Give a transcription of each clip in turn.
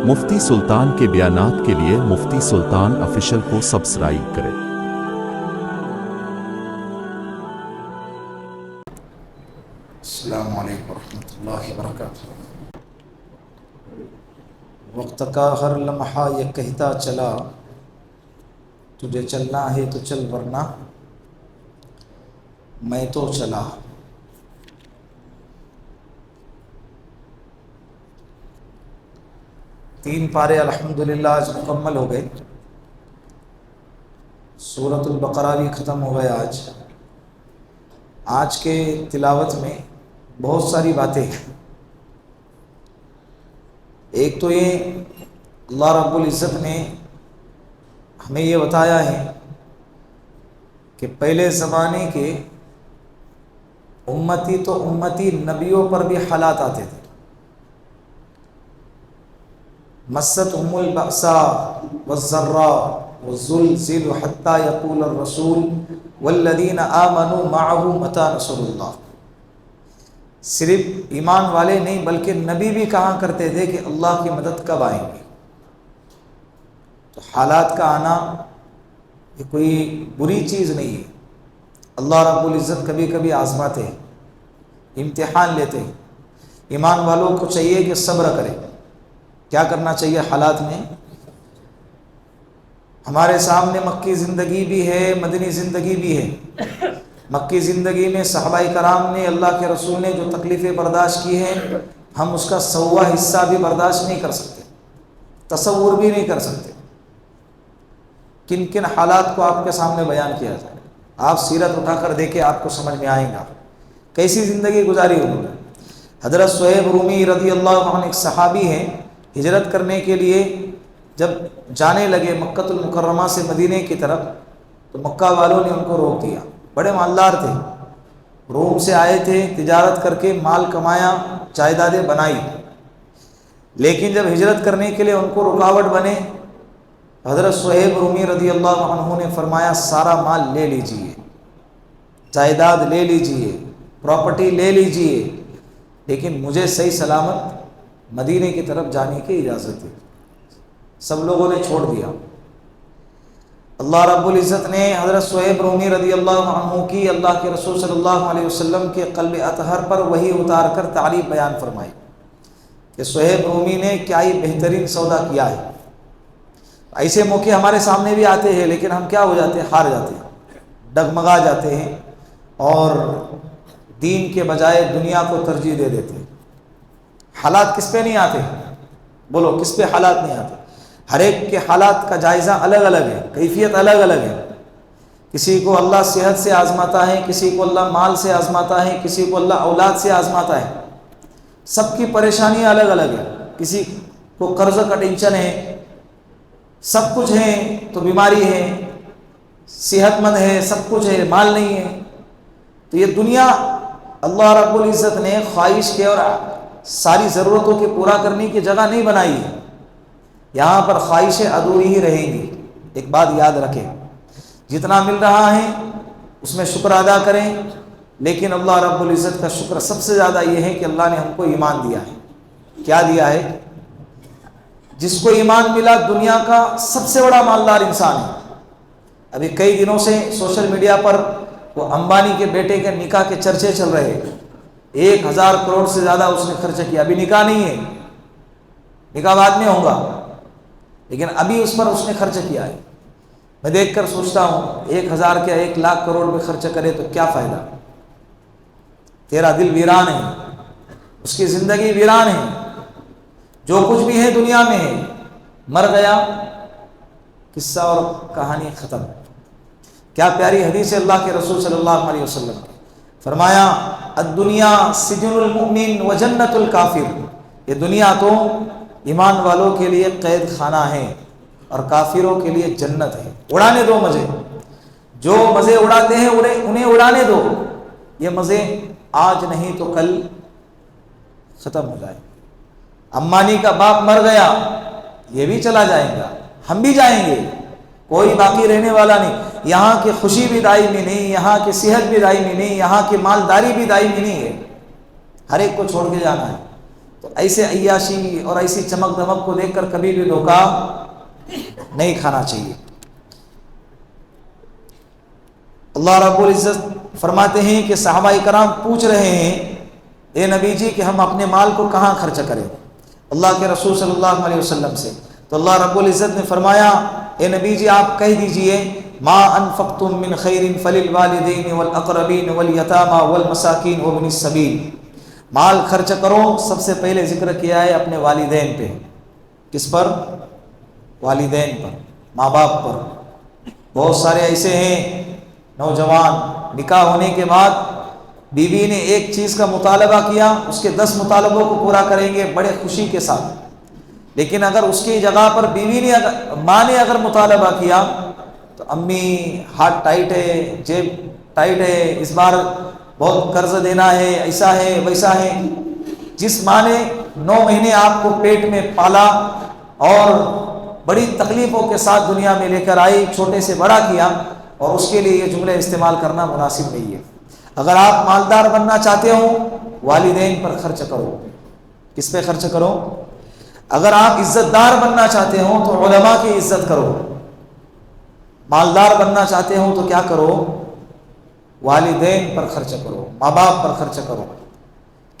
مفتی سلطان کے بیانات کے لیے مفتی سلطان آفیشل کو سبسکرائب کریں۔ السلام علیکم ورحمۃ اللہ وبرکاتہ۔ وقت کا ہر لمحہ یہ کہتا چلا، تجھے چلنا ہے تو چل ورنہ میں تو چلا۔ تین پارے الحمدللہ آج مکمل ہو گئے، سورۃ البقرہ بھی ختم ہو گیا۔ آج کے تلاوت میں بہت ساری باتیں ہیں۔ ایک تو یہ اللہ رب العزت نے ہمیں یہ بتایا ہے کہ پہلے زمانے کے امتی نبیوں پر بھی حالات آتے تھے۔ مستہم البأساء والضراء والزلزلوا حتى يقول الرسول والذین آمنوا معه متى نصر اللہ۔ صرف ایمان والے نہیں بلکہ نبی بھی کہا کرتے تھے کہ اللہ کی مدد کب آئیں گی۔ تو حالات کا آنا یہ کوئی بری چیز نہیں ہے۔ اللہ رب العزت کبھی کبھی آزماتے ہیں، امتحان لیتے ہیں۔ ایمان والوں کو چاہیے کہ صبر کرے۔ کیا کرنا چاہیے حالات میں؟ ہمارے سامنے مکی زندگی بھی ہے، مدنی زندگی بھی ہے۔ مکی زندگی میں صحابہ کرام نے، اللہ کے رسول نے جو تکلیفیں برداشت کی ہیں، ہم اس کا 100واں حصہ بھی برداشت نہیں کر سکتے، تصور بھی نہیں کر سکتے۔ کن کن حالات کو آپ کے سامنے بیان کیا جائے، آپ سیرت اٹھا کر دیکھیں، آپ کو سمجھ میں آئے گا کیسی زندگی گزاری انہوں نے۔ حضرت صہیب رومی رضی اللہ عنہ ایک صحابی ہیں، ہجرت کرنے کے لیے جب جانے لگے مکہ المکرمہ سے مدینے کی طرف، تو مکہ والوں نے ان کو روک دیا۔ بڑے مالدار تھے، روم سے آئے تھے، تجارت کر کے مال کمایا، جائیدادیں بنائی، لیکن جب ہجرت کرنے کے لیے ان کو رکاوٹ بنے، حضرت صہیب رومی رضی اللہ عنہ نے فرمایا سارا مال لے لیجئے، جائیداد لے لیجئے، پراپرٹی لے لیجئے، لیکن مجھے صحیح سلامت مدینے کی طرف جانے کی اجازت ہے۔ سب لوگوں نے چھوڑ دیا۔ اللہ رب العزت نے حضرت صہیب رومی رضی اللہ عنہ کی اللہ کے رسول صلی اللہ علیہ وسلم کے قلب اطہر پر وحی اتار کر تعریف بیان فرمائی کہ صہیب رومی نے کیا ہی بہترین سودا کیا ہے۔ ایسے موقع ہمارے سامنے بھی آتے ہیں، لیکن ہم کیا ہو جاتے ہیں؟ ہار جاتے ہیں، ڈگمگا جاتے ہیں، اور دین کے بجائے دنیا کو ترجیح دے دیتے ہیں۔ حالات کس پہ نہیں آتے؟ بولو کس پہ حالات نہیں آتے؟ ہر ایک کے حالات کا جائزہ الگ الگ ہے، کیفیت الگ الگ ہے۔ کسی کو اللہ صحت سے آزماتا ہے، کسی کو اللہ مال سے آزماتا ہے، کسی کو اللہ اولاد سے آزماتا ہے۔ سب کی پریشانیاں الگ الگ ہیں۔ کسی کو قرض کا ٹینشن ہے، سب کچھ ہے تو بیماری ہے، صحت مند ہے، سب کچھ ہے، مال نہیں ہے۔ تو یہ دنیا اللہ رب العزت نے خواہش کے اور ساری ضرورتوں کے پورا کرنے کی جگہ نہیں بنائی ہے۔ یہاں پر خواہشیں ادھوری ہی رہیں گی۔ ایک بات یاد رکھیں، جتنا مل رہا ہے اس میں شکر ادا کریں، لیکن اللہ رب العزت کا شکر سب سے زیادہ یہ ہے کہ اللہ نے ہم کو ایمان دیا ہے۔ کیا دیا ہے؟ جس کو ایمان ملا دنیا کا سب سے بڑا مالدار انسان ہے۔ ابھی کئی دنوں سے سوشل میڈیا پر وہ امبانی کے بیٹے کے نکاح کے چرچے چل رہے ہیں۔ 1000 کروڑ سے زیادہ اس نے خرچ کیا۔ ابھی نکاح نہیں ہے، نکاح بعد میں ہوگا، لیکن ابھی اس پر اس نے خرچ کیا ہے۔ میں دیکھ کر سوچتا ہوں 1000 کیا 1,00,000 کروڑ میں خرچ کرے تو کیا فائدہ؟ تیرا دل ویران ہے، اس کی زندگی ویران ہے، جو کچھ بھی ہے دنیا میں ہے، مر گیا، قصہ اور کہانی ختم۔ کیا پیاری حدیث ہے اللہ کے رسول صلی اللہ علیہ وسلم کی، فرمایا الدنیا سجن المؤمن و جنت الکافر۔ یہ دنیا تو ایمان والوں کے لیے قید خانہ ہے اور کافروں کے لیے جنت ہے۔ اڑانے دو مزے، جو مزے اڑاتے ہیں انہیں اڑانے دو۔ یہ مزے آج نہیں تو کل ختم ہو جائیں۔ امبانی کا باپ مر گیا، یہ بھی چلا جائے گا، ہم بھی جائیں گے، کوئی باقی رہنے والا نہیں۔ یہاں کی خوشی بھی دائمی نہیں، یہاں کی صحت بھی دائمی نہیں، یہاں کی مالداری بھی دائمی نہیں ہے، ہر ایک کو چھوڑ کے جانا ہے۔ تو ایسے عیاشی اور ایسی چمک دمک کو دیکھ کر کبھی بھی دھوکہ نہیں کھانا چاہیے۔ اللہ رب العزت فرماتے ہیں کہ صحابہ کرام پوچھ رہے ہیں اے نبی جی کہ ہم اپنے مال کو کہاں خرچ کریں اللہ کے رسول صلی اللہ علیہ وسلم سے، تو اللہ رب العزت نے فرمایا اے نبی جی آپ کہہ دیجئے ما انفقتم من خیر فللوالدین والاقربین والیتامى والمساکین وابن السبیل، مال خرچ کرو، سب سے پہلے ذکر کیا ہے اپنے والدین پہ۔ کس پر؟ والدین پر، ماں باپ پر۔ بہت سارے ایسے ہیں نوجوان نکاح ہونے کے بعد بیوی نے ایک چیز کا مطالبہ کیا، اس کے 10 مطالبوں کو پورا کریں گے بڑے خوشی کے ساتھ، لیکن اگر اس کی جگہ پر بیوی نے ماں نے اگر مطالبہ کیا تو امی ہاتھ ٹائٹ ہے، جیب ٹائٹ ہے، اس بار بہت قرض دینا ہے، ایسا ہے ویسا ہے۔ جس ماں نے 9 مہینے آپ کو پیٹ میں پالا اور بڑی تکلیفوں کے ساتھ دنیا میں لے کر آئی، چھوٹے سے بڑا کیا، اور اس کے لیے یہ جملے استعمال کرنا مناسب نہیں ہے۔ اگر آپ مالدار بننا چاہتے ہو والدین پر خرچ کرو۔ کس پہ خرچ کرو؟ اگر آپ عزت دار بننا چاہتے ہو تو علماء کی عزت کرو۔ مالدار بننا چاہتے ہو تو کیا کرو؟ والدین پر خرچ کرو، ماں باپ پر خرچ کرو۔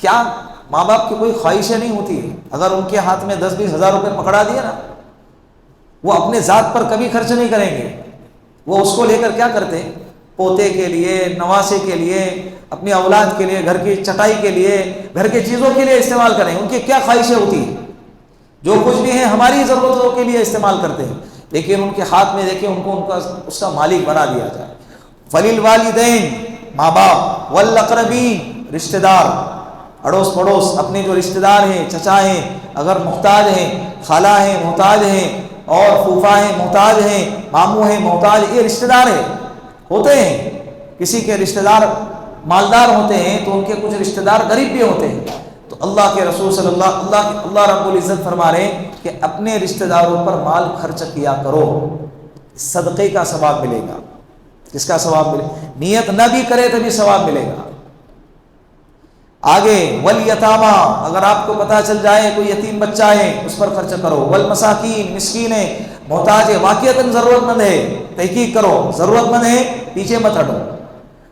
کیا ماں باپ کی کوئی خواہشیں نہیں ہوتی ہے؟ اگر ان کے ہاتھ میں 10-20 ہزار روپے پکڑا دیا نا، وہ اپنے ذات پر کبھی خرچ نہیں کریں گے، وہ اس کو لے کر کیا کرتے ہیں؟ پوتے کے لیے، نواسے کے لیے، اپنی اولاد کے لیے، گھر کی چٹائی کے لیے، گھر کے چیزوں کے لیے استعمال کریں۔ ان کی کیا خواہشیں ہوتی ہیں؟ جو کچھ بھی ہیں ہماری ضرورتوں کے لیے استعمال کرتے ہیں، لیکن ان کے ہاتھ میں دیکھیں ان کو اس کا مالک بنا دیا جائے۔ فللوالدین ماں باپ، والاقربین رشتہ دار، اڑوس پڑوس، اپنے جو رشتہ دار ہیں، چچا ہیں اگر محتاج ہیں، خالہ ہیں محتاج ہیں، اور پھوپھا ہیں محتاج ہیں، ماموں ہیں محتاج، یہ رشتہ دار ہیں ہوتے ہیں۔ کسی کے رشتہ دار مالدار ہوتے ہیں تو ان کے کچھ رشتہ دار غریب بھی ہوتے ہیں، تو اللہ کے رسول صلی اللہ رب العزت فرما رہے ہیں کہ اپنے رشتہ داروں پر مال خرچ کیا کرو، صدقے کا ثواب ملے گا۔ کس کا ثواب ملے؟ نیت نہ بھی کرے تو بھی ثواب ملے گا۔ آگے والیتامى، اگر آپ کو پتہ چل جائے کوئی یتیم بچہ ہے اس پر خرچ کرو، والمساکین مسکین ہے، محتاج ہے، واقعتاً ضرورت مند ہے، تحقیق کرو، ضرورت مند ہے پیچھے مت ہٹو۔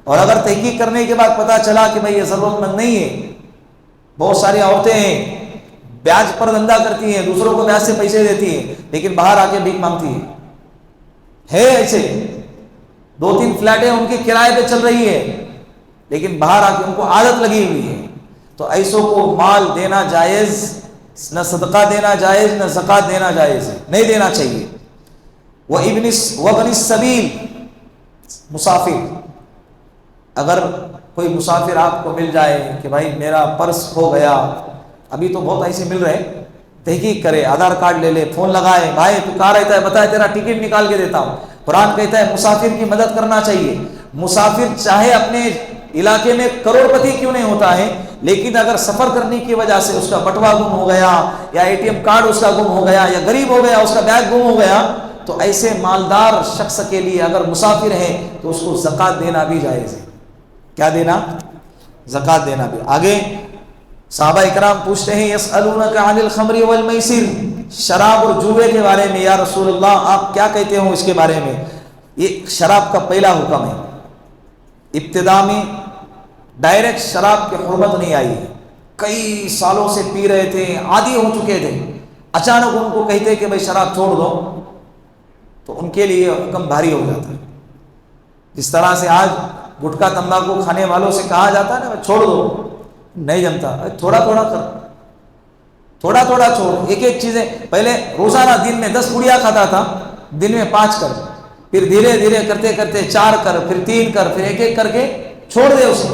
اور اگر تحقیق کرنے کے بعد پتہ چلا کہ بھئی یہ ضرورت مند نہیں ہے، بہت ساری عورتیں ہیں بیاج پر دھندا کرتی ہیں، دوسروں کو بیاج سے پیسے دیتی ہیں لیکن باہر آ کے بھیک مانگتی ہیں، ہے ایسے 2-3 فلیٹیں ان کی کرائے پہ چل رہی ہے لیکن باہر آ کے ان کو عادت لگی ہوئی ہے، تو ایسوں کو مال دینا جائز، نہ صدقہ دینا جائز، نہ زکوٰۃ دینا جائز ہے، نہیں دینا چاہیے۔ وابن السبیل، مسافر، اگر کوئی مسافر آپ کو مل جائے کہ بھائی میرا پرس کھو گیا، ابھی تو بہت ایسے مل رہے، تحقیق کرے، آدھار کارڈ لے لے، فون لگائے، بھائی تو کہاں رہتا ہے بتائے، تیرا ٹکٹ نکال کے دیتا ہوں۔ قرآن کہتا ہے مسافر کی مدد کرنا چاہیے۔ مسافر چاہے اپنے علاقے میں کروڑ پتی کیوں نہیں ہوتا ہے، لیکن اگر سفر کرنے کی وجہ سے اس کا بٹوا گم ہو گیا، یا ATM کارڈ اس کا گم ہو گیا، یا غریب ہو گیا، اس کا بیگ گم ہو گیا، تو ایسے مالدار شخص کے لیے اگر مسافر ہے تو اس کو زکوٰۃ دینا بھی جائز ہے۔ کیا دینا؟ زکوٰۃ دینا بھی۔ آگے صحابہ اکرام پوچھتے ہیں یسألونک عن الخمر والمیسر، شراب اور جوئے کے بارے میں یا رسول اللہ آپ کیا کہتے ہو اس کے بارے میں؟ یہ شراب کا پہلا حکم ہے۔ ابتدا میں ڈائریکٹ شراب کی حرمت نہیں آئی، کئی سالوں سے پی رہے تھے، عادی ہو چکے تھے، اچانک ان کو کہتے کہ بھائی شراب چھوڑ دو تو ان کے لیے حکم بھاری ہو جاتا ہے۔ جس طرح سے آج گٹکا تمباکو کھانے والوں سے کہا جاتا ہے نا چھوڑ دو، نہیں جمتا، تھوڑا تھوڑا کر، تھوڑا تھوڑا چھوڑ، ایک ایک چیزیں، پہلے روزانہ دن میں 10 پوڑیاں کھاتا تھا، دن میں 5 کر، پھر دھیرے دھیرے کرتے کرتے 4 کر، پھر 3 کر، پھر ایک ایک کر کے چھوڑ دے اسے۔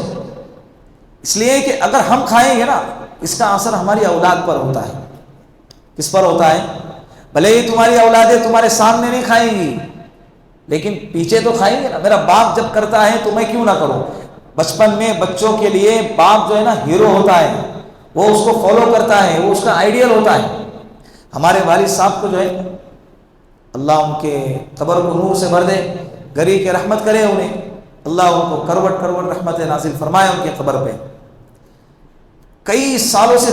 اس لیے کہ اگر ہم کھائیں گے نا اس کا اثر ہماری اولاد پر ہوتا ہے۔ کس پر ہوتا ہے؟ بھلے ہی تمہاری اولادیں تمہارے سامنے نہیں کھائیں گی لیکن پیچھے تو کھائیں گے نا۔ میرا باپ جب کرتا ہے تو میں کیوں نہ کروں؟ بچپن میں بچوں کے لیے باپ جو ہے نا ہیرو ہوتا ہے، وہ اس کو فالو کرتا ہے، وہ اس کا آئیڈیل ہوتا ہے۔ ہمارے والد صاحب کو جو ہے اللہ ان کے قبر کو نور سے بھر دے، گری کے رحمت کرے انہیں، اللہ ان کو کروٹ کروٹ رحمت نازل فرمائے ان کے قبر پہ۔ کئی سالوں سے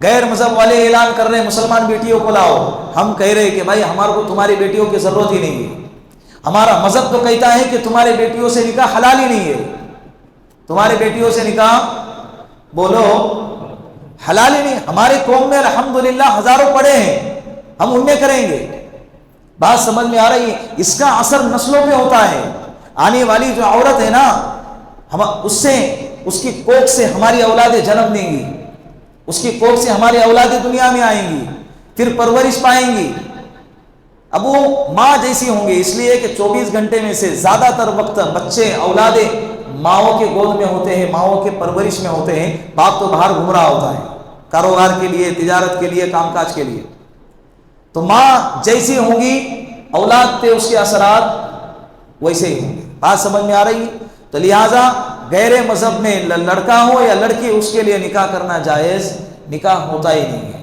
غیر مذہب والے اعلان کر رہے ہیں مسلمان بیٹیوں کو لاؤ، ہم کہہ رہے ہیں کہ بھائی ہمارے کو تمہاری بیٹیوں کی ضرورت ہی نہیں ہے. ہمارا مذہب تو کہتا ہے کہ تمہاری بیٹیوں سے نکاح حلال ہی نہیں ہے. تمہاری بیٹیوں سے نکاح بولو حلال ہی نہیں. ہمارے قوم میں الحمدللہ ہزاروں پڑے ہیں، ہم ان میں کریں گے. بات سمجھ میں آ رہی ہے؟ اس کا اثر نسلوں پہ ہوتا ہے. آنے والی جو عورت ہے نا، ہم اس کی کوکھ سے ہماری اولادیں جنم دیں گی، اس کی کوکھ سے ہماری اولادیں دنیا میں آئیں گی، پھر پرورش پائیں گی. اب وہ ماں جیسی ہوں گی، اس لیے کہ 24 گھنٹے میں سے زیادہ تر وقت بچے اولادیں ماؤں کے گود میں ہوتے ہیں، ماؤں کے پرورش میں ہوتے ہیں. باپ تو باہر گھوم رہا ہوتا ہے کاروبار کے لیے، تجارت کے لیے، کام کاج کے لیے. تو ماں جیسی ہوں گی اولاد پہ اس کے اثرات ویسے ہی ہوں گے. بات سمجھ میں آ رہی ہے؟ تو لہٰذا غیر مذہب میں لڑکا ہو یا لڑکی، اس کے لیے نکاح کرنا جائز، نکاح ہوتا ہی نہیں ہے.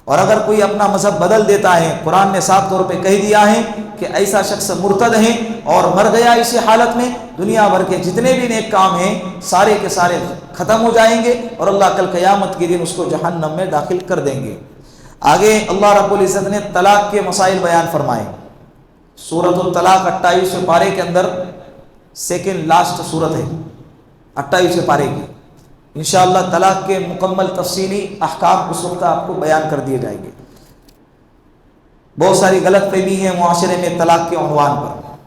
اور اگر کوئی اپنا مذہب بدل دیتا ہے، قرآن نے صاف طور پہ کہہ دیا ہے کہ ایسا شخص مرتد ہے اور مر گیا اسی حالت میں، دنیا بھر کے جتنے بھی نیک کام ہیں سارے کے سارے ختم ہو جائیں گے اور اللہ کل قیامت کے دن اس کو جہنم میں داخل کر دیں گے. آگے اللہ رب العزت نے طلاق کے مسائل بیان فرمائے. سورۃ الطلاق 28ویں پارے کے اندر سیکنڈ لاسٹ سورت ہے 28ویں پارے کی. انشاءاللہ طلاق کے مکمل تفصیلی احکام اس وقت آپ کو بیان کر دیے جائیں گے. بہت ساری غلط فہمی ہے معاشرے میں طلاق کے عنوان پر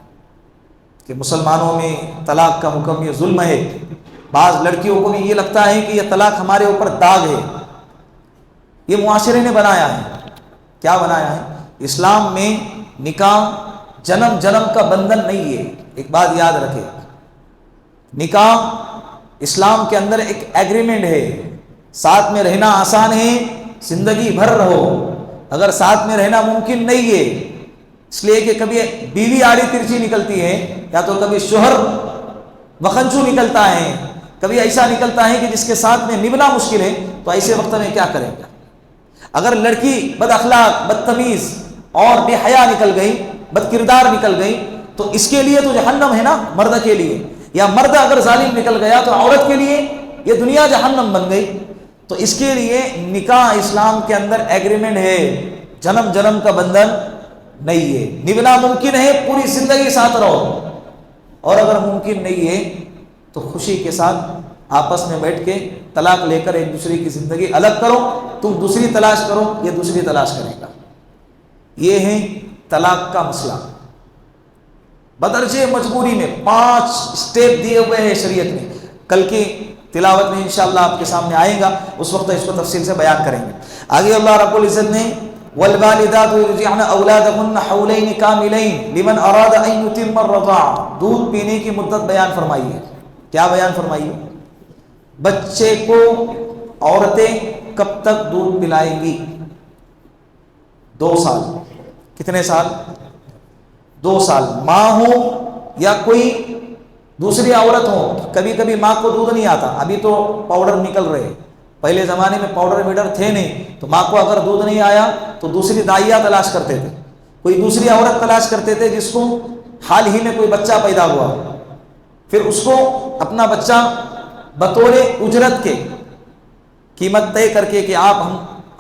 کہ مسلمانوں میں طلاق کا حکم یہ ظلم ہے. بعض لڑکیوں کو بھی یہ لگتا ہے کہ یہ طلاق ہمارے اوپر داغ ہے. یہ معاشرے نے بنایا ہے. کیا بنایا ہے؟ اسلام میں نکاح جنم جنم کا بندھن نہیں ہے. ایک بات یاد رکھے، نکاح اسلام کے اندر ایک ایگریمنٹ ہے. ساتھ میں رہنا آسان ہے، زندگی بھر رہو. اگر ساتھ میں رہنا ممکن نہیں ہے، اس لیے کہ کبھی بیوی آڑی ترچی نکلتی ہے، یا تو کبھی شوہر وخنچو نکلتا ہے، کبھی ایسا نکلتا ہے کہ جس کے ساتھ میں نبھنا مشکل ہے. تو ایسے وقت میں کیا کریں گا؟ اگر لڑکی بد اخلاق، بدتمیز اور بے حیا نکل گئی، بد کردار نکل گئی، تو اس کے لیے تو جہنم ہے نا مرد کے لیے. یا مرد اگر ظالم نکل گیا تو عورت کے لیے یہ دنیا جہنم بن گئی. تو اس کے لیے نکاح اسلام کے اندر ایگریمنٹ ہے، جنم جنم کا بندھن نہیں ہے. نبھنا ممکن ہے، پوری زندگی ساتھ رہو، اور اگر ممکن نہیں ہے تو خوشی کے ساتھ آپس میں بیٹھ کے طلاق لے کر ایک دوسرے کی زندگی الگ کرو. تم دوسری تلاش کرو، یہ دوسری تلاش کرے گا. یہ ہے طلاق کا مسئلہ. بدرجہ مجبوری میں 5 سٹیپ دیے ہوئے ہیں شریعت نے. کل کی تلاوت میں انشاءاللہ آپ کے سامنے آئے گا، اس وقت اس کو تفصیل سے بیان کریں گے. آگے اللہ رب العزت نے والوالدات یرضعن اولادهن حولین کاملین لمن اراد ان یتم الرضاعہ، دودھ پینے کی مدت بیان فرمائی ہے. کیا بیان فرمائی ہے؟ بچے کو عورتیں کب تک دودھ پلائیں گی؟ 2 سال. کتنے سال؟ 2 سال. ماں ہو یا کوئی دوسری عورت ہو. کبھی کبھی ماں کو دودھ نہیں آتا، ابھی تو پاؤڈر نکل رہے. پہلے زمانے میں پاؤڈر ویڈر تھے نہیں، تو ماں کو اگر دودھ نہیں آیا تو دوسری دائیاں تلاش کرتے تھے، کوئی دوسری عورت تلاش کرتے تھے جس کو حال ہی میں کوئی بچہ پیدا ہوا، پھر اس کو اپنا بچہ بطور اجرت کے قیمت طے کر کے کہ آپ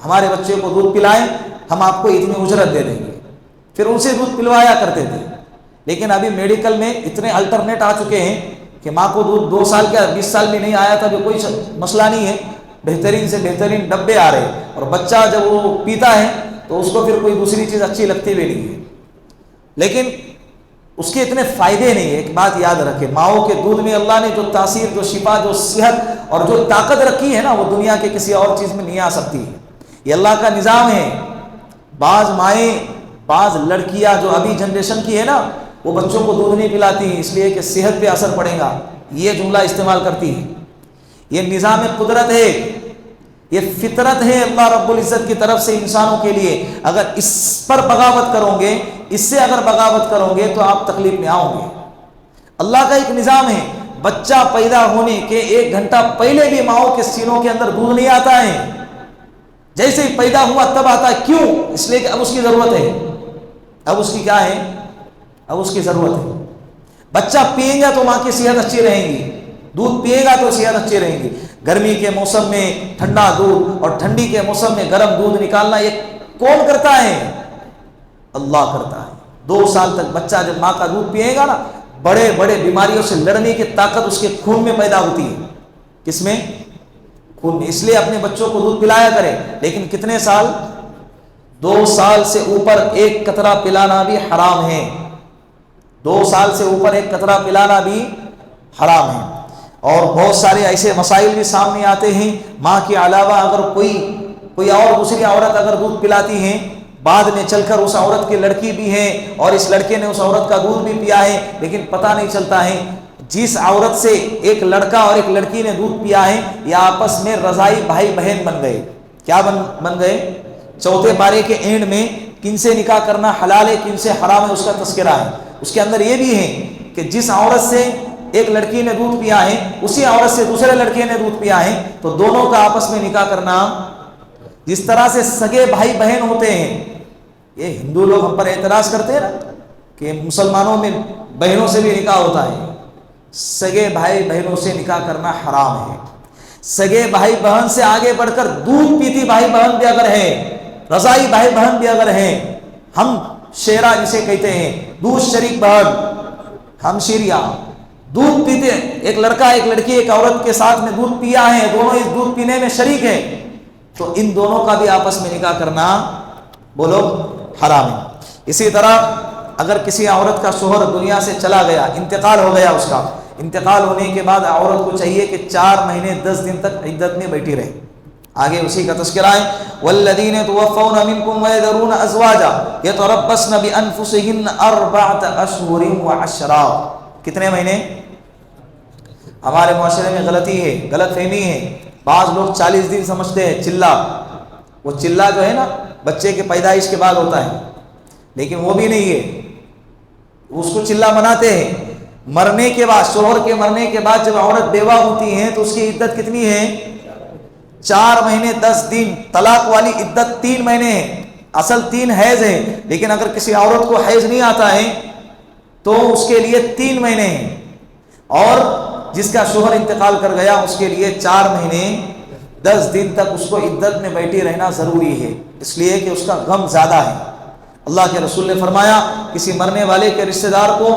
ہمارے بچے کو دودھ پلائیں، ہم آپ کو اتنی اجرت دے دیں گے، پھر ان سے دودھ پلوایا کرتے تھے. لیکن ابھی میڈیکل میں اتنے الٹرنیٹ آ چکے ہیں کہ ماں کو دودھ 2 سال کیا 20 سال بھی نہیں آیا تھا تو کوئی مسئلہ نہیں ہے. بہترین سے بہترین ڈبے آ رہے، اور بچہ جب وہ پیتا ہے تو اس کو پھر کوئی دوسری چیز اچھی لگتی بھی نہیں ہے. لیکن اس کے اتنے فائدے نہیں ہے. ایک بات یاد رکھے، ماؤں کے دودھ میں اللہ نے جو تاثیر، جو شفا، جو صحت اور جو طاقت رکھی ہے نا، وہ دنیا کے کسی اور چیز میں نہیں آ سکتی ہے. یہ اللہ کا نظام ہے. بعض مائیں، بعض لڑکیاں جو ابھی جنریشن کی ہے نا، وہ بچوں کو دودھ نہیں پلاتی ہیں اس لیے کہ صحت پہ اثر پڑے گا، یہ جملہ استعمال کرتی ہیں. یہ نظام قدرت ہے، یہ فطرت ہے اللہ رب العزت کی طرف سے انسانوں کے لیے. اگر اس پر بغاوت کرو گے، اس سے اگر بغاوت کرو گے تو آپ تکلیف میں آؤ گے. اللہ کا ایک نظام ہے، بچہ پیدا ہونے کے 1 گھنٹہ پہلے بھی ماؤں کے سینوں کے اندر دودھ نہیں آتا ہے، جیسے ہی پیدا ہوا تب آتا ہے. کیوں؟ اس لیے کہ اب اس کی ضرورت ہے. اب اس کی کیا ہے؟ اب اس کی ضرورت ہے. بچہ پیے گا تو ماں کی صحت اچھی رہے گی. دودھ پیے گا تو صحت اچھی رہیں گی. گرمی کے موسم میں ٹھنڈا دودھ اور ٹھنڈی کے موسم میں گرم دودھ نکالنا یہ کون کرتا ہے؟ اللہ کرتا ہے. 2 سال تک بچہ جب ماں کا دودھ پیے گا نا، بڑے بڑے بیماریوں سے لڑنے کی طاقت اس کے خون میں پیدا ہوتی ہے. کس میں؟ خون میں. اس لیے اپنے بچوں کو دودھ پلایا کرے. لیکن کتنے سال؟ 2 سال سے اوپر 1 قطرہ پلانا بھی حرام ہے. 2 سال سے اوپر 1 قطرہ پلانا بھی حرام ہے. اور بہت سارے ایسے مسائل بھی سامنے آتے ہیں. ماں کے علاوہ اگر کوئی اور دوسری عورت اگر دودھ پلاتی ہیں، بعد میں چل کر اس عورت کی لڑکی بھی ہے اور اس لڑکے نے اس عورت کا دودھ بھی پیا ہے، لیکن پتہ نہیں چلتا ہے. جس عورت سے ایک لڑکا اور ایک لڑکی نے دودھ پیا ہے، یہ آپس میں رضائی بھائی بہن بن گئے. کیا بن گئے؟ چوتھے پارے کے اینڈ میں کن سے نکاح کرنا حلال ہے کن سے حرام ہے اس کا تذکرہ ہے. اس کے اندر یہ بھی ہے کہ جس عورت سے ایک لڑکی نے دودھ پیا ہے اسی عورت سے دوسرے لڑکے نے دودھ پیا ہے، تو دونوں کا آپس میں نکاح کرنا. جس طرح سے سگے بھائی بہن ہوتے ہیں، یہ ہندو لوگ ہم پر اعتراض کرتے ہیں نا کہ مسلمانوں میں بہنوں سے بھی نکاح ہوتا ہے. سگے بھائی بہنوں سے نکاح کرنا حرام ہے. سگے بھائی بہن سے آگے بڑھ کر دودھ پیتی بھائی بہن بھی اگر ہے، رضائی بھائی بہن بھی اگر ہیں، ہم شیرہ جسے کہتے ہیں، دودھ شریک بہن، ہم شیریا دودھ پیتے، ایک لڑکا ایک لڑکی ایک عورت کے ساتھ میں دودھ پیا ہے، دونوں اس دودھ پینے میں شریک ہیں، تو ان دونوں کا بھی آپس میں نکاح کرنا بولو حرام ہے. اسی طرح اگر کسی عورت کا شوہر دنیا سے چلا گیا، انتقال ہو گیا، اس کا انتقال ہونے کے بعد عورت کو چاہیے کہ 4 مہینے 10 دن تک عدت میں بیٹھی رہے. آگے اسی کا تذکرہ ہے، والذین توفون منکم ویذرون ازواجا یتربصن بانفسہن 4 اشہر وعشرا. کتنے مہینے؟ ہمارے معاشرے میں غلطی ہے، غلط فہمی ہے. بعض لوگ 40 دن سمجھتے ہیں چلہ. وہ چلہ جو ہے نا بچے کے پیدائش کے بعد ہوتا ہے، لیکن وہ بھی نہیں ہے. اس کو چلہ مناتے ہیں. مرنے کے بعد، شوہر کے مرنے کے بعد جب عورت بیوہ ہوتی ہے تو اس کی عدت کتنی ہے؟ 4 مہینے 10 دن. طلاق والی عدت 3 مہینے ہے. اصل 3 حیض ہے، لیکن اگر کسی عورت کو حیض نہیں آتا ہے تو اس کے لیے 3 مہینے ہیں. اور جس کا شوہر انتقال کر گیا اس کے لیے 4 مہینے 10 دن تک اس کو عدت میں بیٹھی رہنا ضروری ہے، اس لیے کہ اس کا غم زیادہ ہے. اللہ کے رسول نے فرمایا کسی مرنے والے کے رشتہ دار کو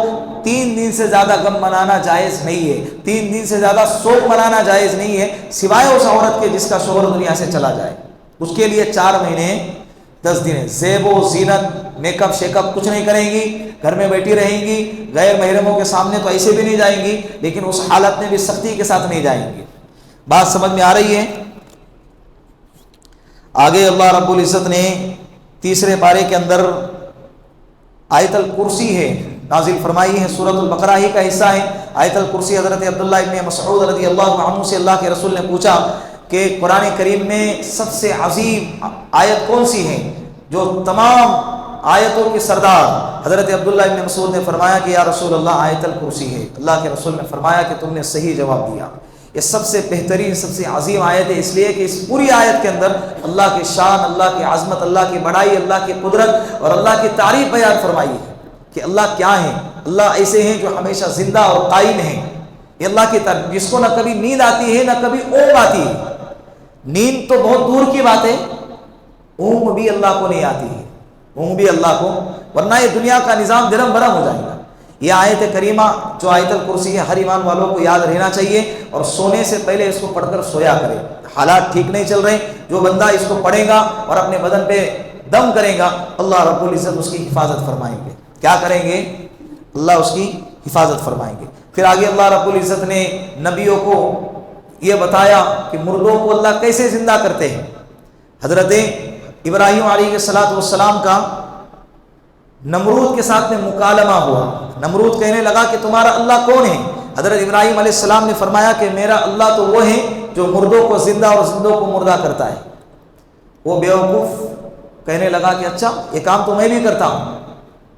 3 دن سے زیادہ غم منانا جائز نہیں ہے، 3 دن سے زیادہ سوگ منانا جائز نہیں ہے، سوائے اس عورت کے جس کا شوہر دنیا سے چلا جائے. اس کے لیے 4 مہینے 10 دن ہے. زیب و زینت، میک اپ شیک اپ کچھ نہیں کریں گی، گھر میں بیٹھی رہیں گی. غیر محرموں کے سامنے تو ایسے بھی نہیں جائیں گی، لیکن اس حالت میں بھی سختی کے ساتھ نہیں جائیں گی. بات سمجھ میں آ رہی ہے؟ آگے اللہ رب العزت نے 3 پارے کے اندر آیت الکرسی ہے نازل فرمائی ہے. سورۃ البقرہ ہی کا حصہ ہے آیت الکرسی. حضرت عبداللہ ابن مسعود رضی اللہ عنہ سے اللہ کے رسول نے پوچھا کہ قرآن کریم میں سب سے عظیم آیت کون سی ہے جو تمام آیتوں کی سردار؟ حضرت عبداللہ ابن مسعود نے فرمایا کہ یا رسول اللہ آیت الکرسی ہے. اللہ کے رسول نے فرمایا کہ تم نے صحیح جواب دیا، یہ سب سے بہترین سب سے عظیم آیت ہے، اس لیے کہ اس پوری آیت کے اندر اللہ کی شان، اللہ کی عظمت، اللہ کی بڑائی، اللہ کی قدرت اور اللہ کی تعریف بیان فرمائی ہے کہ اللہ کیا ہے. اللہ ایسے ہیں جو ہمیشہ زندہ اور قائم ہیں. یہ اللہ کی تعریف، جس کو نہ کبھی نیند آتی ہے نہ کبھی اونگ آتی ہے. نیند تو بہت دور کی بات ہے، اونگ بھی اللہ کو نہیں آتی ہے، اونگ بھی اللہ کو، ورنہ یہ دنیا کا نظام درم برم ہو جائے گا. یہ آیت کریمہ جو آیت الکرسی ہے ہر ایمان والوں کو یاد رہنا چاہیے اور سونے سے پہلے اس کو پڑھ کر سویا کرے. حالات ٹھیک نہیں چل رہے، جو بندہ اس کو پڑھے گا اور اپنے بدن پہ دم کرے گا اللہ رب العزت اس کی حفاظت فرمائیں گے. کیا کریں گے؟ اللہ اس کی حفاظت فرمائیں گے. پھر آگے اللہ رب العزت نے نبیوں کو یہ بتایا کہ مردوں کو اللہ کیسے زندہ کرتے ہیں. حضرت ابراہیم علیہ السلام کا نمرود کے ساتھ میں مکالمہ ہوا. نمرود کہنے لگا کہ تمہارا اللہ کون ہے؟ حضرت ابراہیم علیہ السلام نے فرمایا کہ میرا اللہ تو وہ ہے جو مردوں کو زندہ اور زندوں کو مردہ کرتا ہے. وہ بیوقوف کہنے لگا کہ اچھا یہ کام تو میں بھی کرتا ہوں.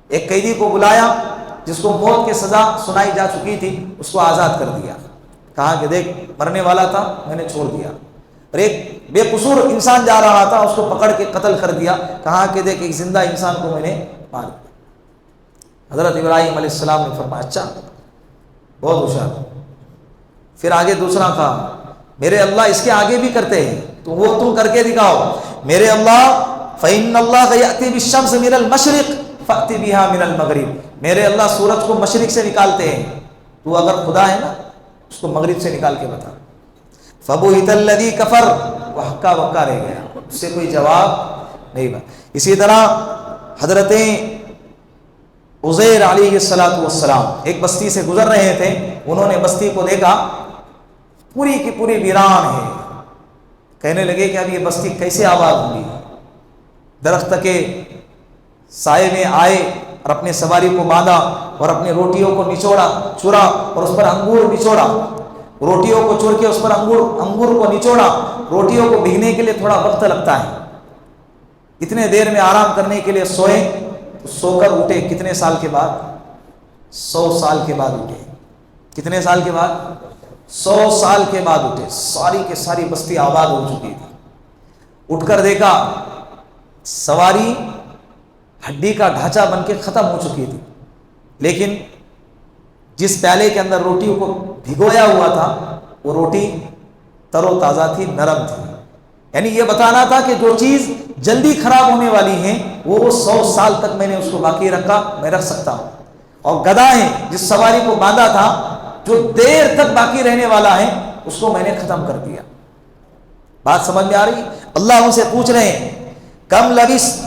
ایک قیدی کو بلایا جس کو موت کی سزا سنائی جا چکی تھی، اس کو آزاد کر دیا. کہا کہ دیکھ مرنے والا تھا میں نے چھوڑ دیا. اور ایک بے قصور انسان جا رہا تھا اس کو پکڑ کے قتل کر دیا. کہا کہ دیکھ ایک زندہ انسان کو میں نے مار دیا. حضرت ابراہیم علیہ السلام نے فرمایا اچھا بہت ہوشیار. پھر آگے دوسرا کہا میرے اللہ اس کے آگے بھی کرتے ہیں تو وہ تم کر کے دکھاؤ. میرے اللہ فَإِنَّ اللَّهَ يَأْتِي بِالشَّمْسِ مِنَ الْمَشْرِقِ فَأْتِ بِهَا مِنَ الْمَغْرِبِ. میرے اللہ سورج کو مشرق سے نکالتے ہیں, تو اگر خدا ہے نا اس کو مغرب سے نکال کے بتا. فَبُهِتَ الَّذِي كَفَرَ, وہ ہکا بکا رہ گیا, اس سے کوئی جواب نہیں بنا. اسی طرح حضرت عزیر علیہ السلام ایک بستی سے گزر رہے تھے, انہوں نے بستی کو دیکھا پوری کی پوری ویران ہے. کہنے لگے کہ اب یہ بستی کیسے آباد ہوگی. درخت کے سائے میں آئے اور اپنے سواری کو باندھا اور اپنی روٹیوں کو چورا اور اس پر انگور نچوڑا. روٹیوں کو چور کے اس پر انگور کو نچوڑا. روٹیوں کو بھیگنے کے لیے تھوڑا وقت لگتا ہے. اتنے دیر میں آرام کرنے کے لیے سوئے, سو کر اٹھے کتنے سال کے بعد؟ 100 سال کے بعد اٹھے. کتنے سال کے بعد؟ 100 سال کے بعد اٹھے. ساری کے ساری بستی آباد ہو چکی تھی. اٹھ کر دیکھا سواری ہڈی کا ڈھانچہ بن کے ختم ہو چکی تھی, لیکن جس پیالے کے اندر روٹیوں کو بھگویا ہوا تھا وہ روٹی تر و تازہ تھی, نرم تھی. یعنی یہ بتانا تھا کہ جو چیز جلدی خراب ہونے والی ہے وہ 100 سال تک میں نے اس کو باقی رکھا, میں رکھ سکتا ہوں. اور گدھا ہے جس سواری کو باندھا تھا جو دیر تک باقی رہنے والا ہے اس کو میں نے ختم کر دیا. بات سمجھ میں آ رہی؟ اللہ ان سے پوچھ رہے ہیں کم لبثت,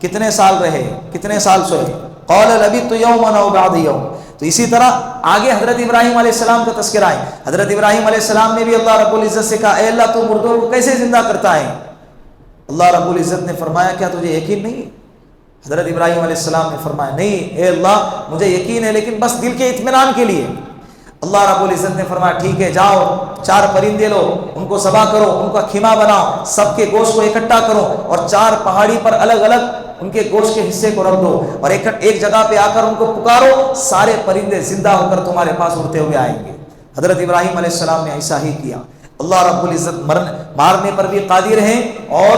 کتنے سال رہے, کتنے سال سوئے. قال لبثت یوما او بعض یوم. تو اسی طرح آگے حضرت ابراہیم علیہ السلام کا تذکرہ ہے. حضرت ابراہیم علیہ السلام نے بھی اللہ رب العزت سے کہا اے اللہ تو مردوں کو کیسے زندہ کرتا ہے؟ اللہ رب العزت نے فرمایا کیا تجھے یقین نہیں؟ حضرت ابراہیم علیہ السلام نے فرمایا نہیں اے اللہ مجھے یقین ہے, لیکن بس دل کے اطمینان کے لیے. اللہ رب العزت نے فرمایا ٹھیک ہے جاؤ 4 پرندے لو, ان کو ذبح کرو, ان کا خیمہ بناؤ, سب کے گوشت کو اکٹھا کرو اور 4 پہاڑی پر الگ الگ ان کے گوشت کے حصے کو رکھ دو اور ایک جگہ پہ آ کر ان کو پکارو, سارے پرندے زندہ ہو کر تمہارے پاس اڑتے ہوئے آئیں گے. حضرت ابراہیم علیہ السلام نے ایسا ہی کیا. اللہ رب العزت مارنے پر بھی قادر ہیں اور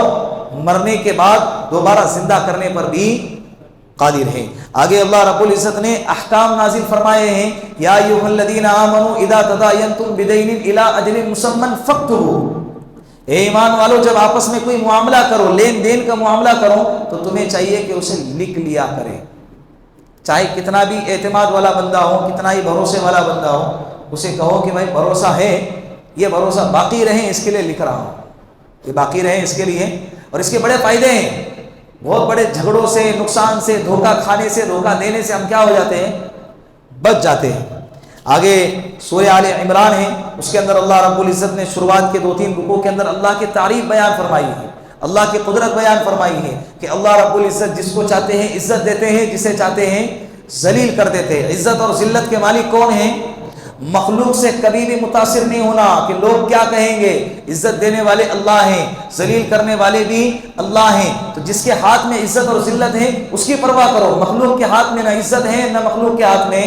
مرنے کے بعد دوبارہ زندہ کرنے پر بھی قادر ہیں. آگے اللہ رب العزت نے احکام نازل فرمائے ہیں یا ایھا الذین آمنوا اذا تداینتم بدین الی اجل مسمى فاکتبوا. اے ایمان والو جب آپس میں کوئی معاملہ کرو, لین دین کا معاملہ کرو, تو تمہیں چاہیے کہ اسے لکھ لیا کرے. چاہے کتنا بھی اعتماد والا بندہ ہو, کتنا ہی بھروسے والا بندہ ہو, اسے کہو کہ بھائی بھروسہ ہے, یہ بھروسہ باقی رہے اس کے لیے لکھ رہا ہوں, یہ باقی رہے اس کے لیے. اور اس کے بڑے فائدے ہیں. بہت بڑے جھگڑوں سے, نقصان سے, دھوکہ کھانے سے, دھوکہ دینے سے ہم کیا ہو جاتے ہیں؟ بچ جاتے ہیں. آگے سورہ آل عمران ہے, اس کے اندر اللہ رب العزت نے شروعات کے 2-3 رکوع کے اندر اللہ کی تعریف بیان فرمائی ہے, اللہ کی قدرت بیان فرمائی ہے کہ اللہ رب العزت جس کو چاہتے ہیں عزت دیتے ہیں, جسے چاہتے ہیں ذلیل کر دیتے ہیں. عزت اور ذلت کے مالک کون ہیں؟ مخلوق سے کبھی بھی متاثر نہیں ہونا کہ لوگ کیا کہیں گے. عزت دینے والے اللہ ہیں, ذلیل کرنے والے بھی اللہ ہیں. تو جس کے ہاتھ میں عزت اور ذلت ہے اس کی پرواہ کرو. مخلوق کے ہاتھ میں نہ عزت ہے نہ مخلوق کے ہاتھ میں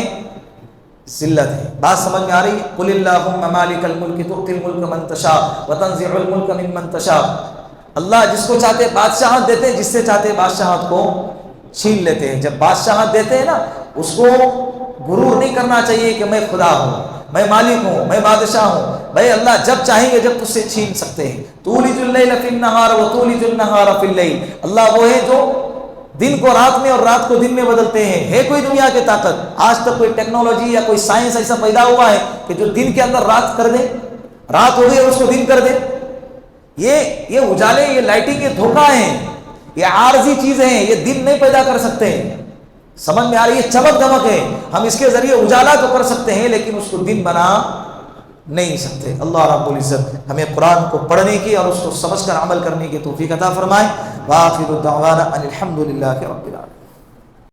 ذلت ہے. بات سمجھ میں آ رہی ہے؟ قل اللہم مالک الملک تؤتی الملک من تشاء وتنزع الملک ممن تشاء. اللہ جس کو چاہتے بادشاہت دیتے ہیں, جس سے چاہتے بادشاہت کو چھین لیتے ہیں. جب بادشاہت دیتے ہیں نا اس کو غرور نہیں کرنا چاہیے کہ میں خدا ہوں, میں مالک ہوں, میں بادشاہ ہوں. بھائی اللہ جب چاہیں گے جب تجھ سے چھین سکتے ہیں. تولج اللیل فی النہار وتولج النہار فی اللیل. اللہ وہ ہے جو دن کو رات میں اور رات کو دن میں بدلتے ہیں. ہے کوئی دنیا کی طاقت آج تک کوئی ٹیکنالوجی یا کوئی سائنس ایسا پیدا ہوا ہے کہ جو دن کے اندر رات کر دے, رات ہو گئی اور اس کو دن کر دے؟ یہ اجالے, یہ لائٹنگ, یہ دھوکہ ہیں, یہ عارضی چیزیں ہیں, یہ دن نہیں پیدا کر سکتے. سمجھ میں آ رہی ہے؟ چمک دمک ہے. ہم اس کے ذریعے اجالا تو کر سکتے ہیں لیکن اس کو دن بنا نہیں سکتے. اللہ رب العزت ہمیں قرآن کو پڑھنے کی اور اس کو سمجھ کر عمل کرنے کی توفیق عطا فرمائے. وآخر دعوانا ان الحمد للہ رب العالمین.